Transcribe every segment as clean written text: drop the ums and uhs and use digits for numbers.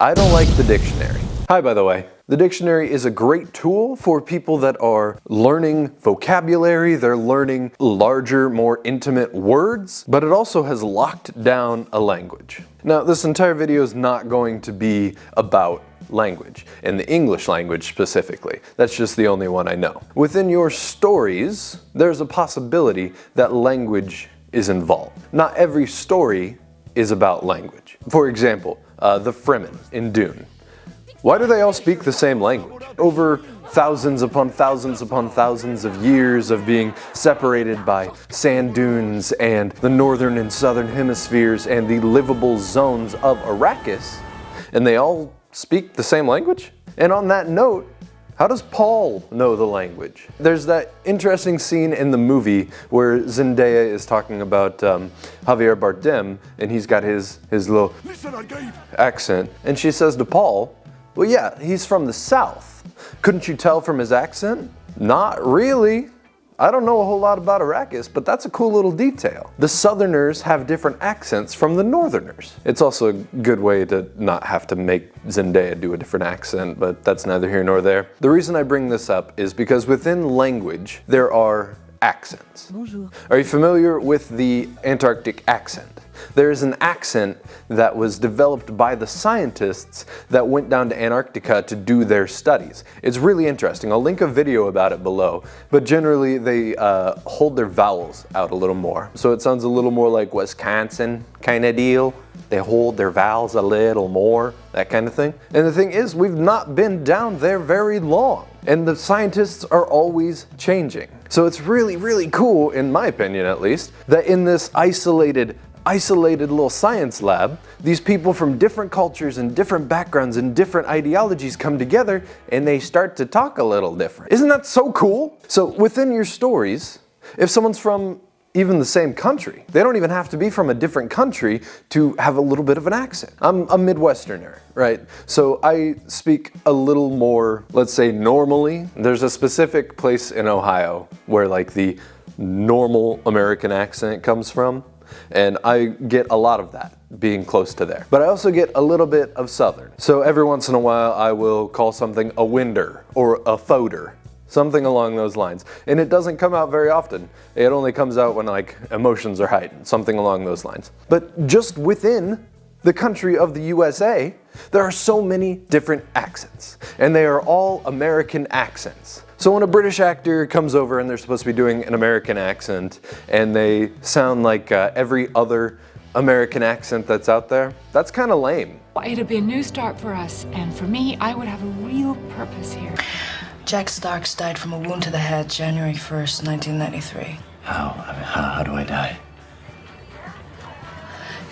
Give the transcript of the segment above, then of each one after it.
I don't like the dictionary. Hi, by the way. The dictionary is a great tool for people that are learning vocabulary, they're learning larger, more intimate words, but it also has locked down a language. Now, this entire video is not going to be about language, and the English language specifically. That's just the only one I know. Within your stories, there's a possibility that language is involved. Not every story is about language. For example, the Fremen in Dune. Why do they all speak the same language? Over thousands upon thousands upon thousands of years of being separated by sand dunes and the northern and southern hemispheres and the livable zones of Arrakis, and they all speak the same language? And on that note, how does Paul know the language? There's that interesting scene in the movie where Zendaya is talking about Javier Bardem, and he's got his little accent, and she says to Paul, well, yeah, he's from the South. Couldn't you tell from his accent? Not really. I don't know a whole lot about Arrakis, but that's a cool little detail. The Southerners have different accents from the Northerners. It's also a good way to not have to make Zendaya do a different accent, but that's neither here nor there. The reason I bring this up is because within language, there are accents. Bonjour. Are you familiar with the Antarctic accent? There is an accent that was developed by the scientists that went down to Antarctica to do their studies. It's really interesting. I'll link a video about it below, but generally they hold their vowels out a little more. So it sounds a little more like Wisconsin kind of deal. They hold their vowels a little more, that kind of thing. And the thing is, we've not been down there very long, and the scientists are always changing. So it's really, really cool, in my opinion at least, that in this isolated little science lab, these people from different cultures and different backgrounds and different ideologies come together and they start to talk a little different. Isn't that so cool? So within your stories, if someone's from even the same country, they don't even have to be from a different country to have a little bit of an accent. I'm a Midwesterner, right? So I speak a little more, let's say, normally. There's a specific place in Ohio where like the normal American accent comes from. And I get a lot of that being close to there. But I also get a little bit of Southern. So every once in a while I will call something a winder or a foder, something along those lines. And it doesn't come out very often. It only comes out when like emotions are heightened, something along those lines. But just within the country of the USA, there are so many different accents, and they are all American accents. So when a British actor comes over and they're supposed to be doing an American accent and they sound like every other American accent that's out there, that's kind of lame. It'd be a new start for us, and for me, I would have a real purpose here. Jack Starks died from a wound to the head, January 1st, 1993. How do I die?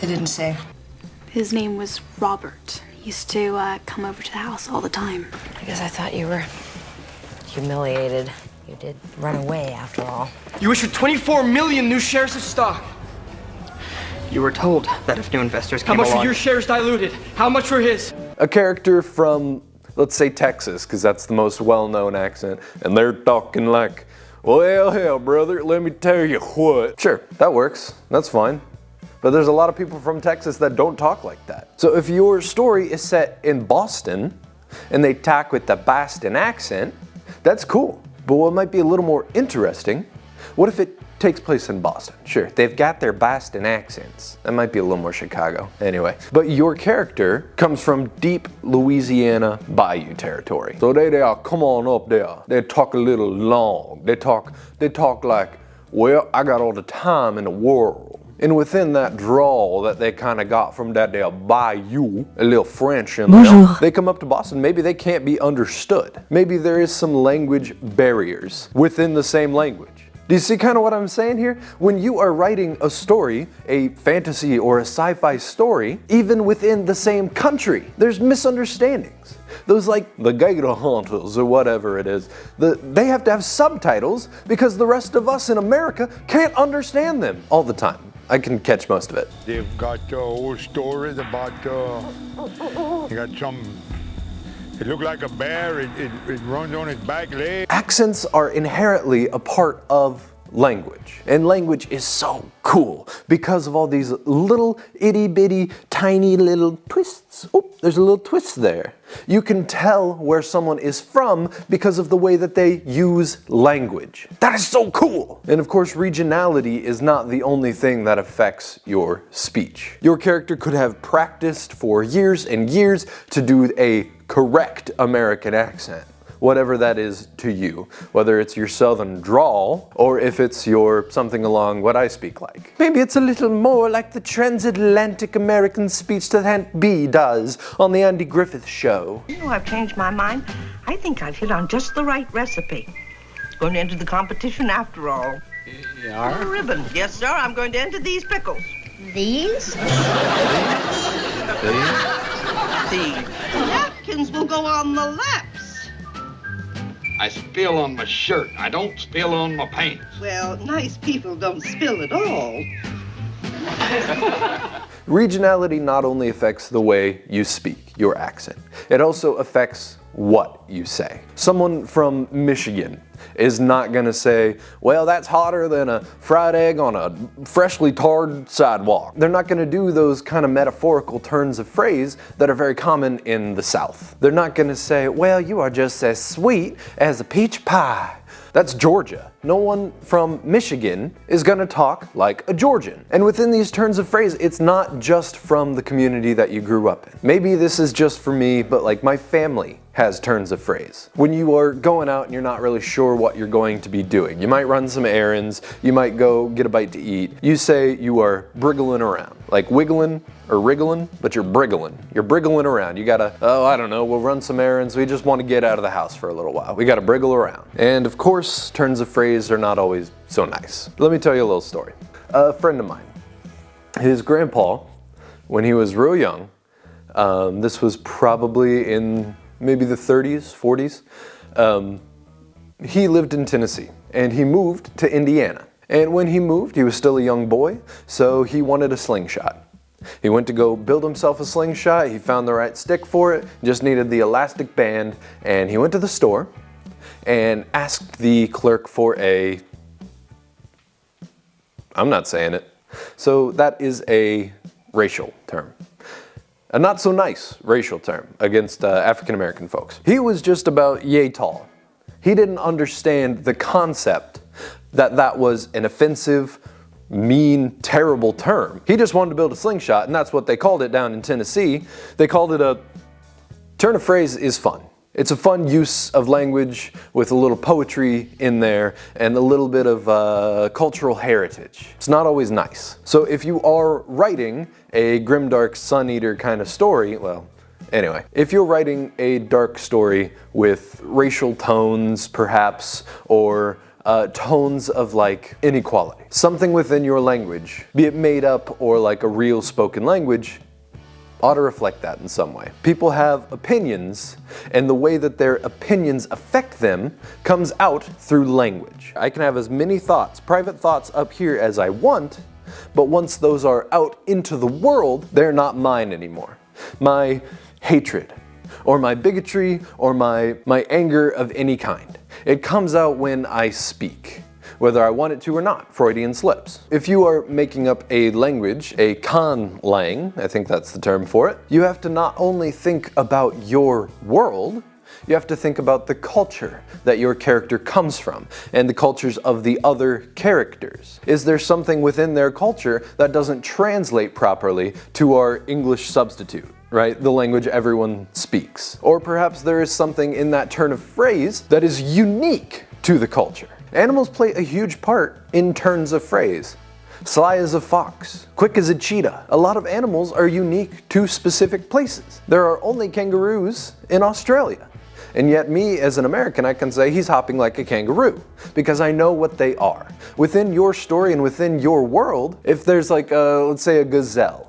It didn't say. His name was Robert. He used to come over to the house all the time. I guess I thought you were humiliated. You did run away after all. You issued 24 million new shares of stock. You were told that if new investors came along... How much were your shares diluted? How much were his? A character from, let's say, Texas, because that's the most well-known accent, and they're talking like, well, hell, brother, let me tell you what. Sure, that works. That's fine. But there's a lot of people from Texas that don't talk like that. So if your story is set in Boston, and they talk with the Boston accent, that's cool. But what might be a little more interesting, what if it takes place in Boston? Sure, they've got their Boston accents. That might be a little more Chicago. Anyway, but your character comes from deep Louisiana bayou territory. So they all come on up there. They talk a little long. They talk like, well, I got all the time in the world. And within that drawl that they kind of got from that there bayou, a little French in there, they come up to Boston, maybe they can't be understood. Maybe there is some language barriers within the same language. Do you see kind of what I'm saying here? When you are writing a story, a fantasy or a sci-fi story, even within the same country, there's misunderstandings. Those like the gator hunters or whatever it is, they have to have subtitles because the rest of us in America can't understand them all the time. I can catch most of it. They've got old stories about, you got some, it looked like a bear, it runs on its back leg. Accents are inherently a part of language. And language is so cool because of all these little itty bitty tiny little twists. Oh, there's a little twist there. You can tell where someone is from because of the way that they use language. That is so cool! And of course, regionality is not the only thing that affects your speech. Your character could have practiced for years and years to do a correct American accent, whatever that is to you, whether it's your southern drawl or if it's your something along what I speak like. Maybe it's a little more like the transatlantic American speech that Aunt Bee does on the Andy Griffith Show. You know, I've changed my mind. I think I've hit on just the right recipe. Going to enter the competition after all. You are? A ribbon. Yes, sir. I'm going to enter these pickles. These? These napkins will go on the laps. I spill on my shirt. I don't spill on my pants. Well, nice people don't spill at all. Regionality not only affects the way you speak, your accent, it also affects what you say. Someone from Michigan is not gonna say, well, that's hotter than a fried egg on a freshly tarred sidewalk. They're not gonna do those kind of metaphorical turns of phrase that are very common in the South. They're not gonna say, well, you are just as sweet as a peach pie. That's Georgia. No one from Michigan is gonna talk like a Georgian. And within these turns of phrase, it's not just from the community that you grew up in. Maybe this is just for me, but like my family has turns of phrase. When you are going out and you're not really sure what you're going to be doing, you might run some errands, you might go get a bite to eat, you say you are briggling around. Like wiggling or wriggling, but you're briggling. You're briggling around. You gotta, oh, I don't know, we'll run some errands, we just want to get out of the house for a little while. We gotta briggle around. And of course, turns of phrase are not always so nice. Let me tell you a little story. A friend of mine, his grandpa, when he was real young, this was probably in maybe the 30s, 40s, he lived in Tennessee and he moved to Indiana. And when he moved, he was still a young boy, so he wanted a slingshot. He went to go build himself a slingshot, he found the right stick for it, just needed the elastic band, and he went to the store and asked the clerk for a, I'm not saying it, so that is a racial term. A not so nice racial term against African American folks. He was just about yay tall. He didn't understand the concept that that was an offensive, mean, terrible term. He just wanted to build a slingshot, and that's what they called it down in Tennessee. They called it a turn of phrase is fun. It's a fun use of language with a little poetry in there and a little bit of cultural heritage. It's not always nice. So if you are writing a grimdark Sun Eater kind of story, well, anyway, if you're writing a dark story with racial tones perhaps, or tones of like inequality, something within your language, be it made up or like a real spoken language, ought to reflect that in some way. People have opinions, and the way that their opinions affect them comes out through language. I can have as many thoughts, private thoughts up here as I want, but once those are out into the world, they're not mine anymore. My hatred, or my bigotry, or my anger of any kind, it comes out when I speak, whether I want it to or not. Freudian slips. If you are making up a language, a conlang, I think that's the term for it, you have to not only think about your world, you have to think about the culture that your character comes from and the cultures of the other characters. Is there something within their culture that doesn't translate properly to our English substitute? Right? The language everyone speaks. Or perhaps there is something in that turn of phrase that is unique to the culture. Animals play a huge part in turns of phrase. Sly as a fox, quick as a cheetah. A lot of animals are unique to specific places. There are only kangaroos in Australia. And yet me, as an American, I can say he's hopping like a kangaroo because I know what they are. Within your story and within your world, if there's like, let's say a gazelle,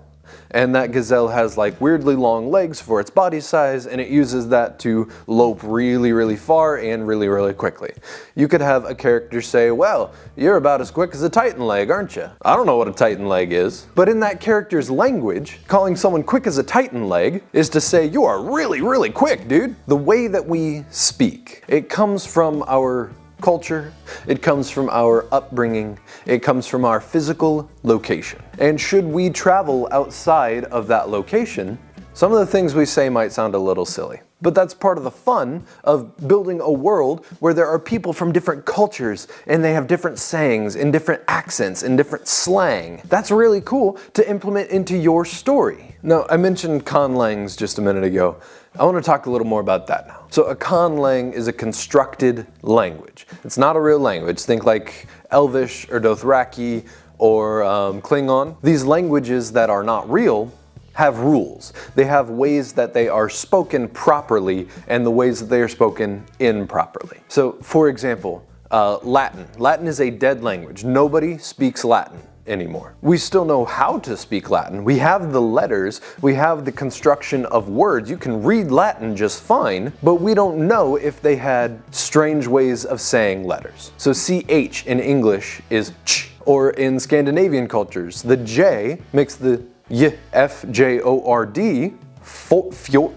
and that gazelle has like weirdly long legs for its body size, and it uses that to lope really, really far and really, really quickly. You could have a character say, well, you're about as quick as a Titan leg, aren't you? I don't know what a Titan leg is. But in that character's language, calling someone quick as a Titan leg is to say, you are really, really quick, dude. The way that we speak, it comes from our culture, it comes from our upbringing, it comes from our physical location. And should we travel outside of that location, some of the things we say might sound a little silly. But that's part of the fun of building a world where there are people from different cultures and they have different sayings and different accents and different slang. That's really cool to implement into your story. Now, I mentioned conlangs just a minute ago. I want to talk a little more about that now. So a conlang is a constructed language. It's not a real language. Think like Elvish or Dothraki or Klingon. These languages that are not real have rules. They have ways that they are spoken properly and the ways that they are spoken improperly. So, for example, Latin. Latin is a dead language. Nobody speaks Latin anymore. We still know how to speak Latin. We have the letters, we have the construction of words. You can read Latin just fine, but we don't know if they had strange ways of saying letters. So CH in English is ch, or in Scandinavian cultures, the J makes the Y, F-J-O-R-D, fjord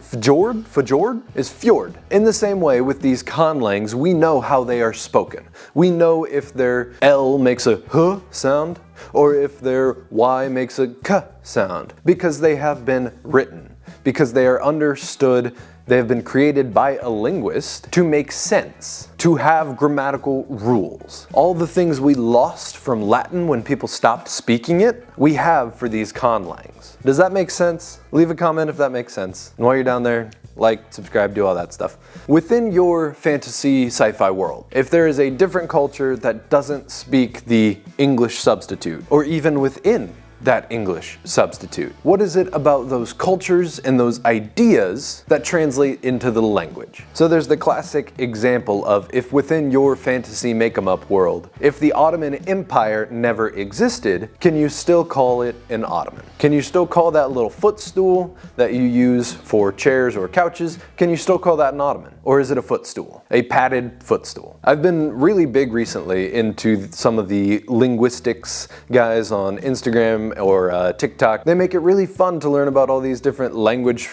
is fjord. In the same way with these conlangs, we know how they are spoken. We know if their L makes a H sound, or if their Y makes a K sound, because they have been written, because they are understood. They have been created by a linguist to make sense, to have grammatical rules. All the things we lost from Latin when people stopped speaking it, we have for these conlangs. Does that make sense? Leave a comment if that makes sense. And while you're down there, like, subscribe, do all that stuff. Within your fantasy sci-fi world, if there is a different culture that doesn't speak the English substitute, or even within that English substitute, what is it about those cultures and those ideas that translate into the language? So there's the classic example of if within your fantasy make-em-up world, if the Ottoman Empire never existed, can you still call it an Ottoman? Can you still call that little footstool that you use for chairs or couches, can you still call that an Ottoman? Or is it a footstool? A padded footstool? I've been really big recently into some of the linguistics guys on Instagram or TikTok. They make it really fun to learn about all these different language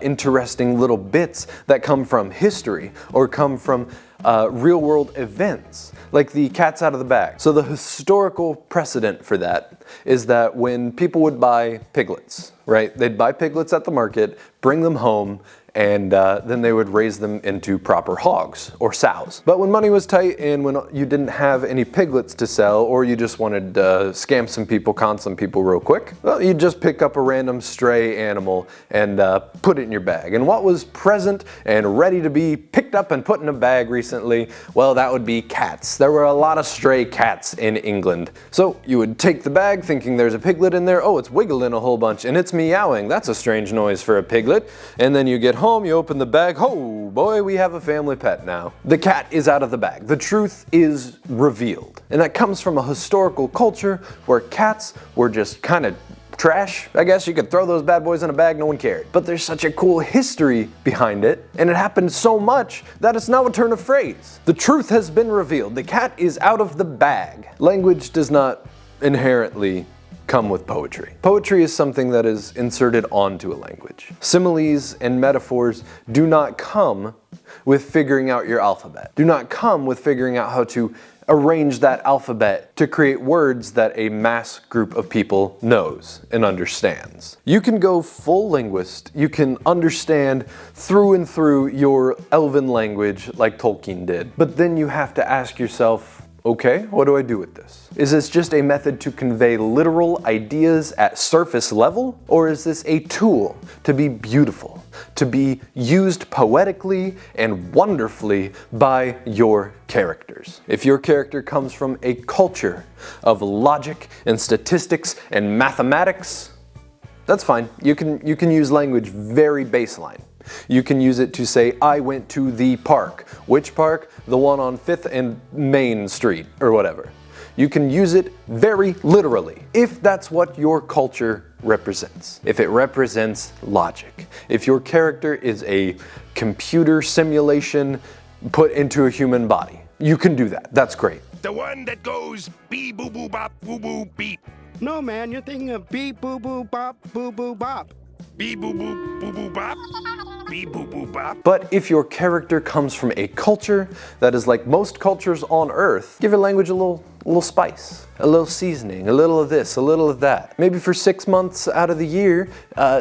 interesting little bits that come from history or come from real world events, like the cat's out of the bag. So the historical precedent for that is that when people would buy piglets, right? They'd buy piglets at the market, bring them home, and then they would raise them into proper hogs or sows. But when money was tight and when you didn't have any piglets to sell, or you just wanted to scam some people, con some people real quick, well, you'd just pick up a random stray animal and put it in your bag. And what was present and ready to be picked up and put in a bag recently? Well, that would be cats. There were a lot of stray cats in England. So you would take the bag thinking there's a piglet in there. Oh, it's wiggling a whole bunch and it's meowing. That's a strange noise for a piglet. And then you get home, you open the bag, oh boy, we have a family pet now. The cat is out of the bag. The truth is revealed. And that comes from a historical culture where cats were just kind of trash. I guess you could throw those bad boys in a bag, no one cared. But there's such a cool history behind it, and it happened so much that it's now a turn of phrase. The truth has been revealed. The cat is out of the bag. Language does not inherently come with poetry. Poetry is something that is inserted onto a language. Similes and metaphors do not come with figuring out your alphabet. Do not come with figuring out how to arrange that alphabet to create words that a mass group of people knows and understands. You can go full linguist, you can understand through and through your elven language like Tolkien did, but then you have to ask yourself, okay, what do I do with this? Is this just a method to convey literal ideas at surface level? Or is this a tool to be beautiful, to be used poetically and wonderfully by your characters? If your character comes from a culture of logic and statistics and mathematics, that's fine. You can use language very baseline. You can use it to say, I went to the park. Which park? The one on 5th and Main Street, or whatever. You can use it very literally, if that's what your culture represents. If it represents logic. If your character is a computer simulation put into a human body, you can do that. That's great. The one that goes beep boo boo bop boo boo beep. No, man, you're thinking of beep boo boo bop boo boo bop. Beep boop boop boo boo bop. Beep boop boop bop. But if your character comes from a culture that is like most cultures on Earth, give your language a little spice, a little seasoning, a little of this, a little of that. Maybe for 6 months out of the year,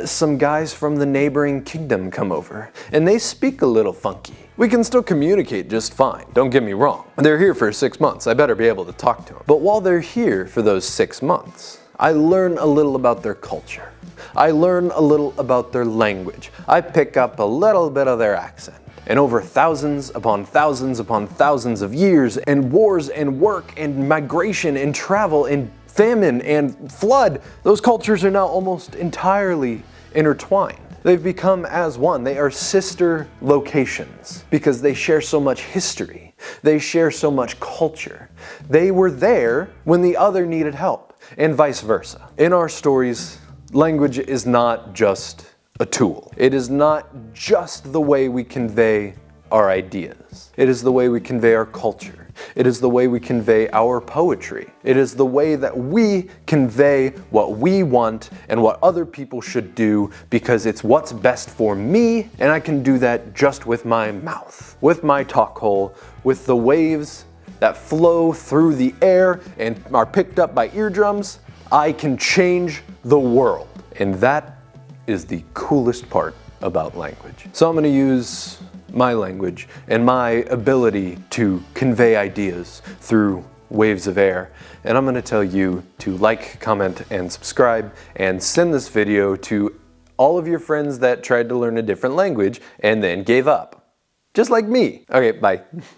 some guys from the neighboring kingdom come over, and they speak a little funky. We can still communicate just fine, don't get me wrong. They're here for 6 months, I better be able to talk to them. But while they're here for those 6 months, I learn a little about their culture. I learn a little about their language. I pick up a little bit of their accent. And over thousands upon thousands upon thousands of years, and wars and work and migration and travel and famine and flood, those cultures are now almost entirely intertwined. They've become as one. They are sister locations because they share so much history. They share so much culture. They were there when the other needed help, and vice versa. In our stories, language is not just a tool. It is not just the way we convey our ideas. It is the way we convey our culture. It is the way we convey our poetry. It is the way that we convey what we want and what other people should do, because it's what's best for me, and I can do that just with my mouth, with my talk hole, with the waves that flow through the air and are picked up by eardrums. I can change the world. And that is the coolest part about language. So I'm going to use my language and my ability to convey ideas through waves of air, and I'm going to tell you to like, comment, and subscribe, and send this video to all of your friends that tried to learn a different language and then gave up. Just like me. Okay, bye.